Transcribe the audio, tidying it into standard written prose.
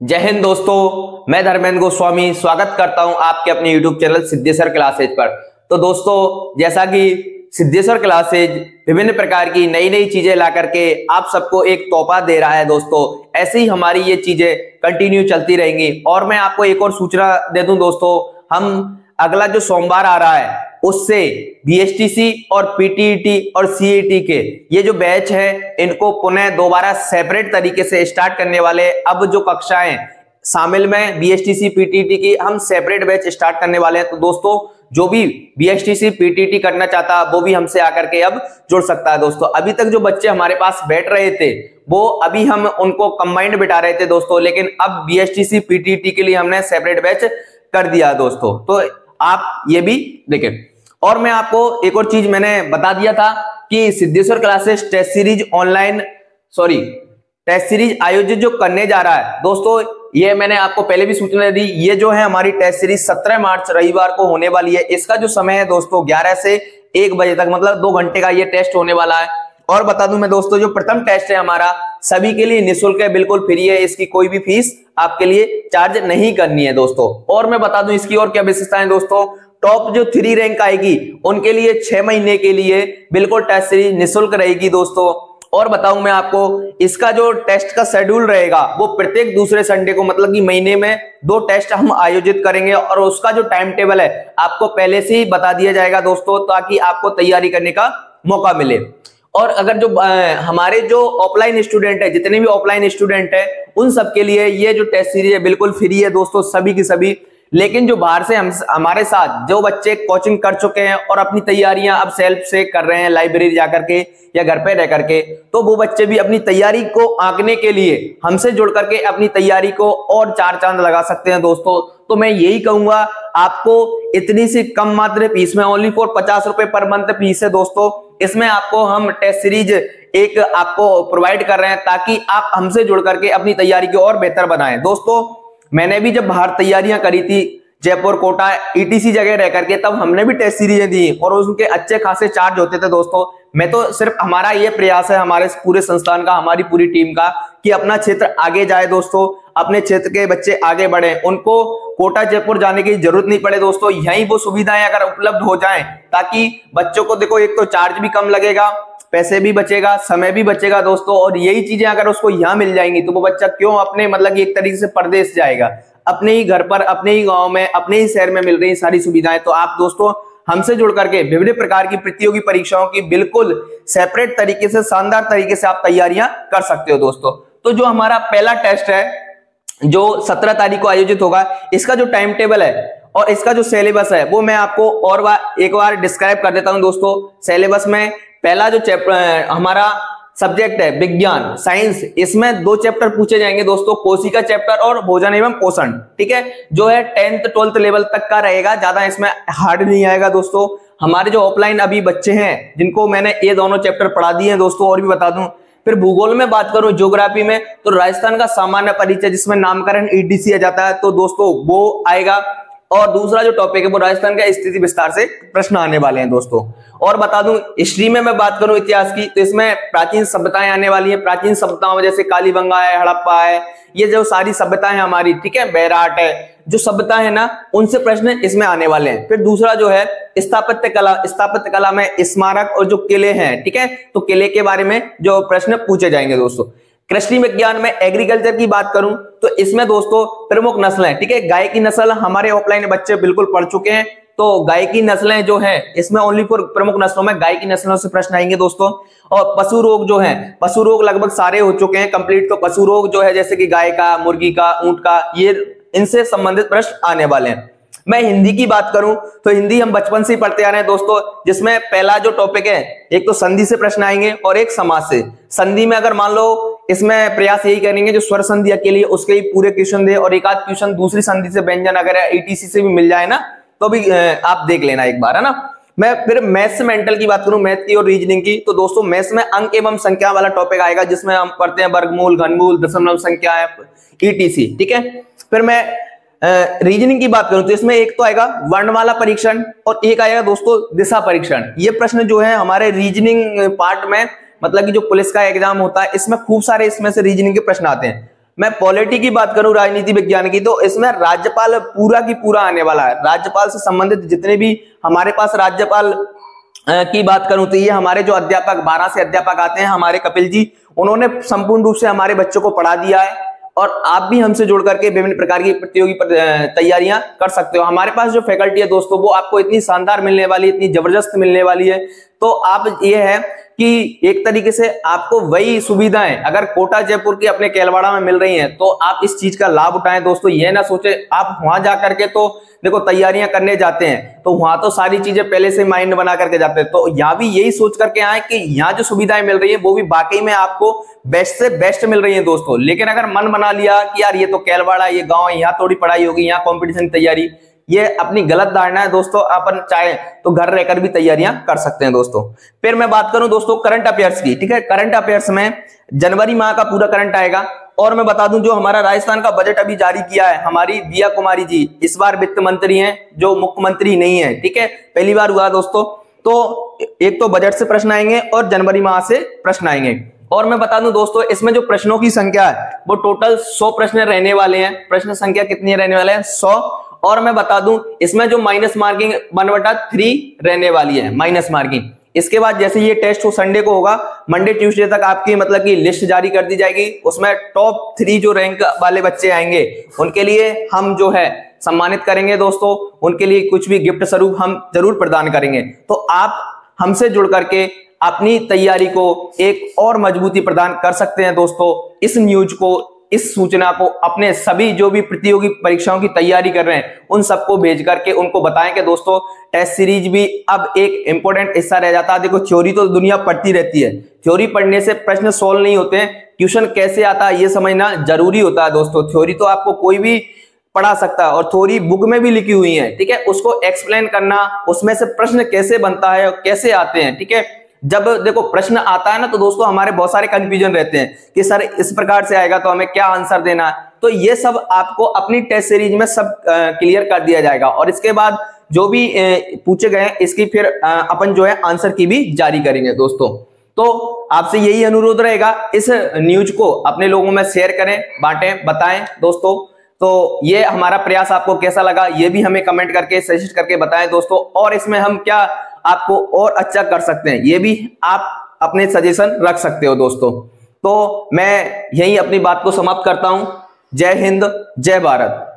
जय हिंद दोस्तों, मैं धर्मेंद्र गोस्वामी स्वागत करता हूं आपके अपने YouTube चैनल सिद्धेश्वर क्लासेज पर। तो दोस्तों, जैसा कि सिद्धेश्वर क्लासेज विभिन्न प्रकार की नई नई चीजें ला करके आप सबको एक तोहफा दे रहा है दोस्तों, ऐसे ही हमारी ये चीजें कंटिन्यू चलती रहेंगी। और मैं आपको एक और सूचना दे दूं दोस्तों, हम अगला जो सोमवार आ रहा है उससे बीएसटीसी और पीटीईटी और सीईटी के ये जो बैच है इनको पुनः दोबारा सेपरेट तरीके से स्टार्ट करने वाले। अब जो कक्षाएं शामिल में बीएसटीसी पीटीईटी की हम सेपरेट बैच स्टार्ट करने वाले हैं। तो दोस्तों, जो भी बीएसटीसी पीटीईटी करना चाहता है वो भी हमसे आकर के अब जुड़ सकता है। दोस्तों, अभी तक जो बच्चे हमारे पास बैठ रहे थे वो अभी हम उनको कंबाइंड बिठा रहे थे दोस्तों, लेकिन अब बीएसटीसी पीटीईटी के लिए हमने सेपरेट बैच कर दिया दोस्तों। तो आप ये भी देखें। और मैं आपको एक और चीज मैंने बता दिया था कि सिद्धेश्वर क्लासेस टेस्ट सीरीज आयोजित जो करने जा रहा है दोस्तों, ये मैंने आपको पहले भी सूचना दी। ये जो है हमारी टेस्ट सीरीज 17 मार्च रविवार को होने वाली है। इसका जो समय है दोस्तों 11 से 1 बजे तक, मतलब 2 घंटे का ये टेस्ट होने वाला है। और बता दूं मैं दोस्तों, जो प्रथम टेस्ट है हमारा सभी के लिए निःशुल्क है, बिल्कुल फ्री है, इसकी कोई भी फीस आपके लिए चार्ज नहीं करनी है दोस्तों। और मैं बता दूं इसकी और क्या विशेषताएं दोस्तों, टॉप जो 3 रैंक आएगी उनके लिए 6 महीने के लिए बिल्कुल टेस्ट सीरीज निःशुल्क रहेगी दोस्तों। और बताऊं मैं आपको, इसका जो टेस्ट का शेड्यूल रहेगा वो प्रत्येक दूसरे संडे को, मतलब कि महीने में 2 टेस्ट हम आयोजित करेंगे। और उसका जो टाइम टेबल है आपको पहले से ही बता दिया जाएगा दोस्तों, ताकि आपको तैयारी करने का मौका मिले। और अगर जो हमारे जो ऑफलाइन स्टूडेंट है, जितने भी ऑफलाइन स्टूडेंट है उन सबके लिए ये जो टेस्ट सीरीज है बिल्कुल फ्री है दोस्तों, सभी की सभी। लेकिन जो बाहर से हमारे साथ जो बच्चे कोचिंग कर चुके हैं और अपनी तैयारियां अब सेल्फ से कर रहे हैं लाइब्रेरी जाकर के या घर पे रह करके, तो वो बच्चे भी अपनी तैयारी को आंकने के लिए हमसे जुड़ करके अपनी तैयारी को और 4 चांद लगा सकते हैं दोस्तों। तो मैं यही कहूंगा, आपको इतनी सी कम मात्र फीस में, ओनली फॉर 50 रुपए पर मंथ फीस है दोस्तों, इसमें आपको हम टेस्ट सीरीज एक आपको प्रोवाइड कर रहे हैं ताकि आप हमसे जुड़ करके अपनी तैयारी को और बेहतर बनाएं। दोस्तों, मैंने भी जब बाहर तैयारियां करी थी जयपुर, कोटा, ईटीसी जगह रह करके, तब हमने भी टेस्ट सीरीजें दी और उनके अच्छे खासे चार्ज होते थे दोस्तों। मैं तो सिर्फ हमारा ये प्रयास है, हमारे पूरे संस्थान का, हमारी पूरी टीम का, कि अपना क्षेत्र आगे जाए दोस्तों, अपने क्षेत्र के बच्चे आगे बढ़े, उनको कोटा जयपुर जाने की जरूरत नहीं पड़े दोस्तों। यहीं वो सुविधाएं अगर उपलब्ध हो जाएं ताकि बच्चों को, देखो, एक तो चार्ज भी कम लगेगा, पैसे भी बचेगा, समय भी बचेगा दोस्तों। और यही चीजें अगर उसको यहाँ मिल जाएंगी तो वो बच्चा क्यों अपने, मतलब एक तरीके से परदेश जाएगा। अपने ही घर पर, अपने ही गांव में, अपने ही शहर में मिल रही सारी सुविधाएं। तो आप दोस्तों हमसे जुड़ करके विभिन्न प्रकार की प्रतियोगी परीक्षाओं की बिल्कुल सेपरेट तरीके से, शानदार तरीके से आप तैयारियां कर सकते हो दोस्तों। तो जो हमारा पहला टेस्ट है जो 17 तारीख को आयोजित होगा, इसका जो टाइम टेबल है और इसका जो सिलेबस है वो मैं आपको और एक बार डिस्क्राइब कर देता हूं दोस्तों। सिलेबस में पहला जो चैप्टर हमारा सब्जेक्ट है विज्ञान, साइंस, इसमें 2 चैप्टर पूछे जाएंगे दोस्तों, कोशिका चैप्टर और भोजन एवं पोषण। ठीक है, जो है 10th 12th लेवल तक का रहेगा, ज्यादा इसमें हार्ड नहीं आएगा दोस्तों। हमारे जो ऑफलाइन अभी बच्चे हैं जिनको मैंने ये दोनों चैप्टर पढ़ा दिए हैं दोस्तों, और भी बता दूं। फिर भूगोल में बात करूं, ज्योग्राफी में, तो राजस्थान का सामान्य परिचय जिसमें नामकरण ईडीसी आ जाता है, तो दोस्तों वो आएगा। और दूसरा जो टॉपिक है वो राजस्थान का स्थिति विस्तार से प्रश्न आने वाले हैं दोस्तों। और बता दूं, हिस्ट्री में मैं बात करूं इतिहास की, तो इसमें प्राचीन सभ्यताएं आने वाली हैं। प्राचीन सभ्यताओं में जैसे कालीबंगा है, हड़प्पा है, ये जो सारी सभ्यताएं हमारी, ठीक है, बैराट है, जो सभ्यता है ना, उनसे प्रश्न इसमें आने वाले हैं। फिर दूसरा जो है स्थापत्य कला, स्थापत्य कला में स्मारक और जो किले हैं, ठीक है, तो किले के बारे में जो प्रश्न पूछे जाएंगे दोस्तों। कृषि विज्ञान में एग्रीकल्चर की बात करूं तो इसमें दोस्तों प्रमुख नस्लें, ठीक है, गाय की नस्ल हमारे ऑफलाइन बच्चे बिल्कुल पढ़ चुके हैं, तो गाय की नस्लें जो है इसमें ओनली फॉर प्रमुख नस्लों में गाय की नस्लों से प्रश्न आएंगे दोस्तों। और पशु रोग जो है, पशु रोग लगभग सारे हो चुके हैं कंप्लीट, तो पशु रोग जो है जैसे कि गाय का, मुर्गी का, ऊंट का, ये इनसे संबंधित प्रश्न आने वाले हैं। मैं हिंदी की बात करूं तो हिंदी हम बचपन से ही पढ़ते आ रहे हैं दोस्तों, जिसमें पहला जो टॉपिक है एक तो संधि से प्रश्न आएंगे और एक समास से। संधि में अगर मान लो, इसमें प्रयास यही करेंगे जो स्वर संधि अकेली उसके ही पूरे क्वेश्चन दे, और एक आध क्वेश्चन दूसरी संधि से व्यंजन अगर ईटीसी से भी मिल जाए ना तो भी आप देख लेना एक बार, है ना। मैं फिर मैथ्स मेंटल की बात करूं, मैथ की और रीजनिंग की, तो दोस्तों मैथ्स में अंक एवं संख्या वाला टॉपिक आएगा, जिसमें हम पढ़ते हैं वर्गमूल, घनमूल, दशमलव संख्या, ईटीसी, ठीक है। फिर मैं रीजनिंग की बात करूं तो इसमें एक तो आएगा वर्णमाला परीक्षण और एक आएगा दोस्तों दिशा परीक्षण। ये प्रश्न जो है हमारे रीजनिंग पार्ट में, मतलब कि जो पुलिस का एग्जाम होता है, इसमें खूब सारे इसमें से रीजनिंग के प्रश्न आते हैं। मैं पॉलिटी की बात करूं, राजनीति विज्ञान की, तो इसमें राज्यपाल पूरा की पूरा आने वाला है। राज्यपाल से संबंधित जितने भी हमारे पास राज्यपाल की बात करूं तो ये हमारे जो अध्यापक 12 से अध्यापक आते हैं, हमारे कपिल जी, उन्होंने संपूर्ण रूप से हमारे बच्चों को पढ़ा दिया है। और आप भी हमसे जुड़ करके विभिन्न प्रकार की प्रतियोगी तैयारियां कर सकते हो। हमारे पास जो फैकल्टी है दोस्तों वो आपको इतनी शानदार मिलने वाली है, इतनी जबरदस्त मिलने वाली है। तो आप ये है कि एक तरीके से आपको वही सुविधाएं अगर कोटा जयपुर की अपने केलवाड़ा में मिल रही हैं तो आप इस चीज का लाभ उठाएं दोस्तों। ये ना सोचे आप वहां जाकर के तो देखो तैयारियां करने जाते हैं तो वहां तो सारी चीजें पहले से माइंड बना करके जाते हैं, तो यहाँ भी यही सोच करके आए कि यहाँ जो सुविधाएं मिल रही है वो भी वाकई में आपको बेस्ट से बेस्ट मिल रही है दोस्तों। लेकिन अगर मन बना लिया कि यार ये तो केलवाड़ा, ये गाँव, यहाँ थोड़ी पढ़ाई होगी, यहाँ कॉम्पिटिशन की तैयारी, ये अपनी गलत धारणा है दोस्तों। अपन चाहे तो घर रहकर भी तैयारियां कर सकते हैं दोस्तों। फिर मैं बात करूं दोस्तों करंट अफेयर्स की, ठीक है। करंट अफेयर्स में जनवरी माह का पूरा करंट आएगा। और मैं बता दूं जो हमारा राजस्थान का बजट अभी जारी किया है, हमारी दिया कुमारी जी इस बार वित्त मंत्री हैं, जो मुख्यमंत्री नहीं है, ठीक है, पहली बार हुआ दोस्तों। तो एक तो बजट से प्रश्न आएंगे और जनवरी माह से प्रश्न आएंगे। और मैं बता दूं दोस्तों इसमें जो प्रश्नों की संख्या है वो टोटल 100 प्रश्न रहने वाले हैं। प्रश्न संख्या कितनी रहने वाले हैं? 100। और मैं बता दूं इसमें जो माइनस मार्किंग 1/3 रहने वाली है, माइनस मार्किंग। इसके बाद जैसे ये टेस्ट संडे को होगा, मंडे ट्यूसडे तक आपकी मतलब की लिस्ट जारी कर दी जाएगी। उसमें टॉप 3 जो रैंक वाले बच्चे आएंगे उनके लिए हम जो है सम्मानित करेंगे दोस्तों। उनके लिए कुछ भी गिफ्ट स्वरूप हम जरूर प्रदान करेंगे। तो आप हमसे जुड़ करके अपनी तैयारी को एक और मजबूती प्रदान कर सकते हैं दोस्तों। इस न्यूज को, इस सूचना को अपने सभी जो भी प्रतियोगी परीक्षाओं की तैयारी कर रहे हैं उन सबको भेज करके उनको बताएं कि दोस्तों टेस्ट सीरीज भी अब एक इंपॉर्टेंट हिस्सा रह जाता है। देखो थ्योरी तो दुनिया पढ़ती रहती है, थ्योरी पढ़ने से प्रश्न सोल्व नहीं होते हैं, ट्यूशन कैसे आता है ये समझना जरूरी होता है दोस्तों। थ्योरी तो आपको कोई भी पढ़ा सकता है और थ्योरी बुक में भी लिखी हुई है, ठीक है। उसको एक्सप्लेन करना, उसमें से प्रश्न कैसे बनता है और कैसे आते हैं, ठीक है। जब देखो प्रश्न आता है ना तो दोस्तों हमारे बहुत सारे कंफ्यूजन रहते हैं कि सर इस प्रकार से आएगा तो हमें क्या आंसर देना है। तो ये सब आपको अपनी टेस्ट सीरीज में सब क्लियर कर दिया जाएगा। और इसके बाद जो भी पूछे गए हैं इसकी फिर अपन जो है आंसर की भी जारी करेंगे दोस्तों। तो आपसे यही अनुरोध रहेगा, इस न्यूज को अपने लोगों में शेयर करें, बांटें, बताएं दोस्तों। तो ये हमारा प्रयास आपको कैसा लगा ये भी हमें कमेंट करके सजेस्ट करके बताएं दोस्तों। और इसमें हम क्या आपको और अच्छा कर सकते हैं ये भी आप अपने सजेशन रख सकते हो दोस्तों। तो मैं यही अपनी बात को समाप्त करता हूं। जय हिंद, जय भारत।